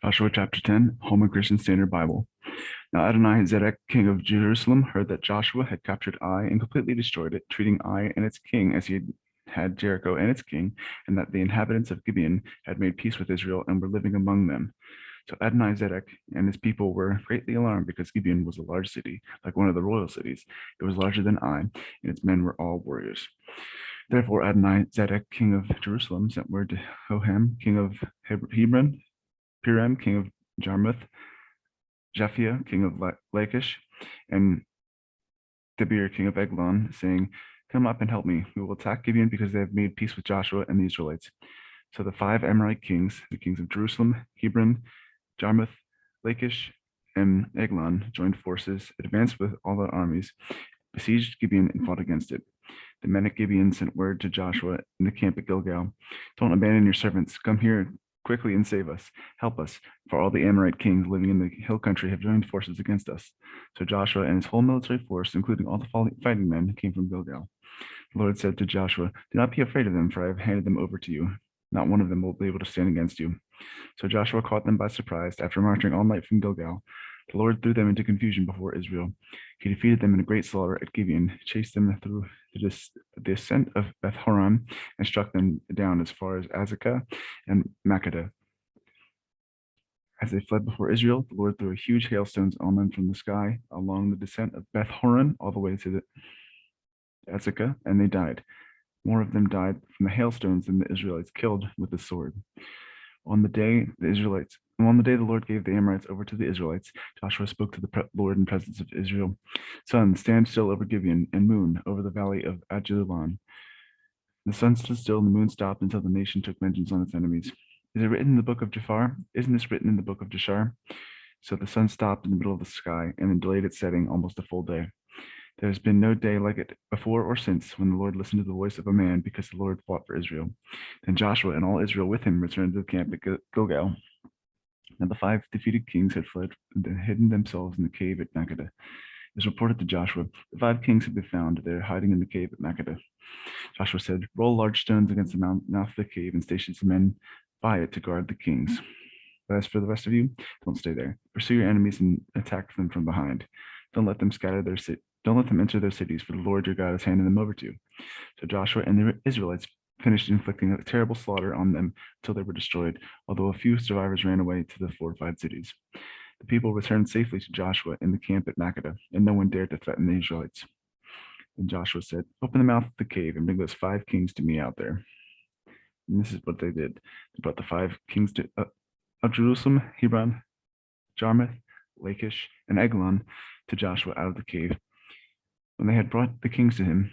Joshua chapter 10, Holman Christian Standard Bible. Now Adonai Zedek, king of Jerusalem, heard that Joshua had captured Ai and completely destroyed it, treating Ai and its king as he had Jericho and its king, and that the inhabitants of Gibeon had made peace with Israel and were living among them. So Adonai Zedek and his people were greatly alarmed because Gibeon was a large city, like one of the royal cities. It was larger than Ai, and its men were all warriors. Therefore Adonai Zedek, king of Jerusalem, sent word to Hoham, king of Hebron, Piram, king of Jarmuth, Japhia, king of Lachish, and Debir, king of Eglon, saying, "Come up and help me. We will attack Gibeon because they have made peace with Joshua and the Israelites." So the five Amorite kings, the kings of Jerusalem, Hebron, Jarmuth, Lachish, and Eglon, joined forces, advanced with all their armies, besieged Gibeon, and fought against it. The men at Gibeon sent word to Joshua in the camp at Gilgal, "Don't abandon your servants. Come here quickly and save us. Help us, for all the Amorite kings living in the hill country have joined forces against us." So Joshua and his whole military force, including all the fighting men, came from Gilgal. The Lord said to Joshua, "Do not be afraid of them, for I have handed them over to you. Not one of them will be able to stand against you." So Joshua caught them by surprise after marching all night from Gilgal. The Lord threw them into confusion before Israel. He defeated them in a great slaughter at Gibeon, chased them through the ascent of Beth Horon, and struck them down as far as Azekah and Makkedah. As they fled before Israel, the Lord threw huge hailstones on them from the sky along the descent of Beth Horon all the way to the Azekah, and they died. More of them died from the hailstones than the Israelites killed with the sword. On the day the Lord gave the Amorites over to the Israelites, Joshua spoke to the Lord in presence of Israel. "Sun, stand still over Gibeon, and moon over the valley of Ajalon." The sun stood still and the moon stopped until the nation took vengeance on its enemies. "Is it written in the book of Jafar? Isn't this written in the book of Jashar?" So the sun stopped in the middle of the sky and then delayed its setting almost a full day. There has been no day like it before or since when the Lord listened to the voice of a man, because the Lord fought for Israel. Then Joshua and all Israel with him returned to the camp at Gilgal. Now the five defeated kings had fled and hidden themselves in the cave at Makkedah. It was reported to Joshua, "The five kings have been found. They are hiding in the cave at Makkedah." Joshua said, "Roll large stones against the mouth of the cave and station some men by it to guard the kings. But as for the rest of you, don't stay there. Pursue your enemies and attack them from behind. Don't let them Don't let them enter their cities, for the Lord your God has handed them over to you." So Joshua and the Israelites finished inflicting a terrible slaughter on them until they were destroyed, although a few survivors ran away to the fortified cities. The people returned safely to Joshua in the camp at Makkedah, and no one dared to threaten the Israelites. Then Joshua said, "Open the mouth of the cave and bring those five kings to me out there." And this is what they did. They brought the five kings of Jerusalem, Hebron, Jarmuth, Lachish, and Eglon to Joshua out of the cave. When they had brought the kings to him,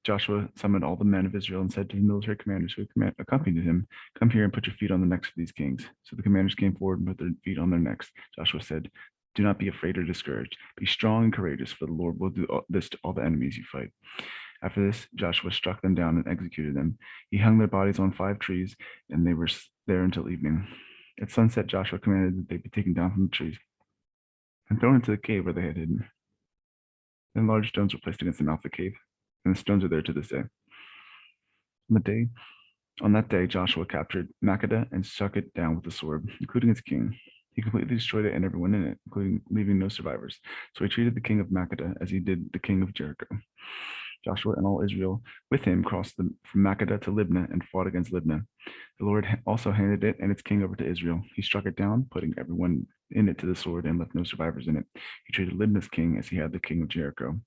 Joshua summoned all the men of Israel and said to the military commanders who accompanied him, "Come here and put your feet on the necks of these kings." So the commanders came forward and put their feet on their necks. Joshua said, "Do not be afraid or discouraged. Be strong and courageous, for the Lord will do this to all the enemies you fight." After this, Joshua struck them down and executed them. He hung their bodies on 5 trees, and they were there until evening. At sunset, Joshua commanded that they be taken down from the trees and thrown into the cave where they had hidden. Then large stones were placed against the mouth of the cave, and the stones are there to this day. On that day, Joshua captured Makkedah and struck it down with the sword, including its king. He completely destroyed it and everyone in it, including leaving no survivors. So he treated the king of Makkedah as he did the king of Jericho. Joshua and all Israel with him crossed from Makkedah to Libnah and fought against Libnah. The Lord also handed it and its king over to Israel. He struck it down, putting everyone in it to the sword, and left no survivors in it. He treated Libnah's king as he had the king of Jericho.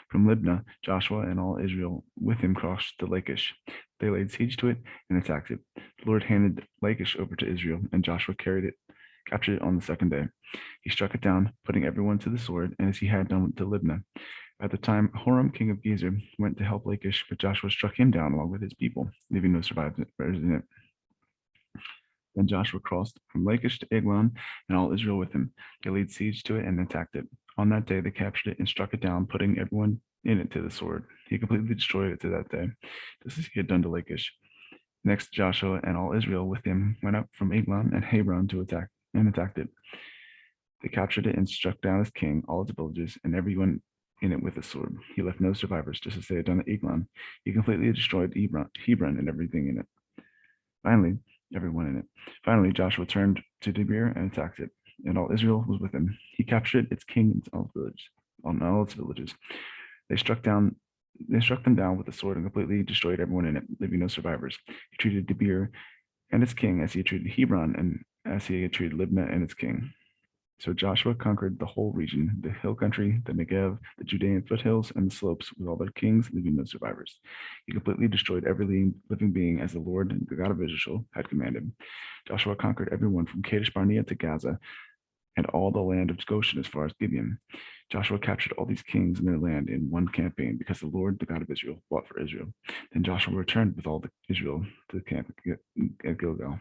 From Libnah, Joshua and all Israel with him crossed to Lachish. They laid siege to it and attacked it. The Lord handed Lachish over to Israel, and Joshua captured it on the second day. He struck it down, putting everyone to the sword, and as he had done to Libnah. At the time, Horam, king of Gezer, went to help Lachish, but Joshua struck him down along with his people, leaving no survivors in it. Then Joshua crossed from Lachish to Eglon, and all Israel with him. They laid siege to it and attacked it. On that day, they captured it and struck it down, putting everyone in it to the sword. He completely destroyed it to that day, just as he had done to Lachish. Next, Joshua and all Israel with him went up from Eglon and Hebron to attacked it. They captured it and struck down its king, all its villages, and everyone in it with a sword. He left no survivors, just as they had done at Eglon. He completely destroyed Hebron and everything in it. Finally, everyone in it. Finally, Joshua turned to Debir and attacked it, and all Israel was with him. He captured its king and all its villages. They struck them down with the sword and completely destroyed everyone in it, leaving no survivors. He treated Debir and its king as he had treated Hebron and as he had treated Libnah and its king. So Joshua conquered the whole region, the hill country, the Negev, the Judean foothills, and the slopes with all their kings, leaving no survivors. He completely destroyed every living being as the Lord, the God of Israel, had commanded. Joshua conquered everyone from Kadesh Barnea to Gaza and all the land of Goshen as far as Gibeon. Joshua captured all these kings and their land in one campaign because the Lord, the God of Israel, fought for Israel. Then Joshua returned with all the Israel to the camp at Gilgal.